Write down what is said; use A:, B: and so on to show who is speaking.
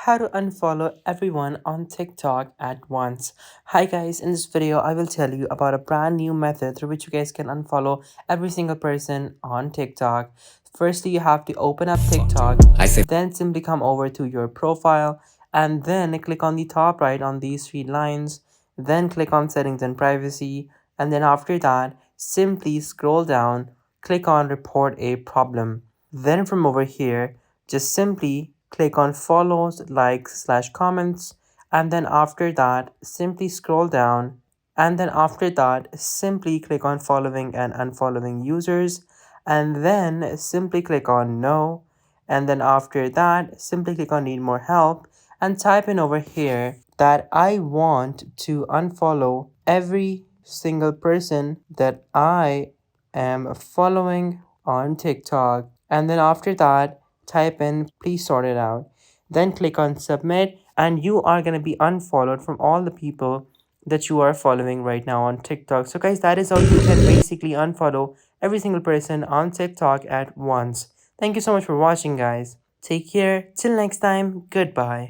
A: how to unfollow everyone on TikTok at once. Hi guys, in this video I will tell you about a brand new method through which you guys can unfollow every single person on TikTok. Firstly, you have to open up TikTok, then simply come over to your profile and then click on the top right on these three lines, then click on settings and privacy, and then after that simply scroll down, click on report a problem. Then from over here, just simply click on follows, likes, slash comments, and then after that, simply scroll down. And then after that, simply click on following and unfollowing users, and then simply click on no. And then after that, simply click on need more help and type in over here that I want to unfollow every single person that I am following on TikTok. And then after that, type in please sort it out. Then click on submit, and you are going to be unfollowed from all the people that you are following right now on TikTok. So, guys, that is how you can basically unfollow every single person on TikTok at once. Thank you so much for watching, guys. Take care. Till next time. Goodbye.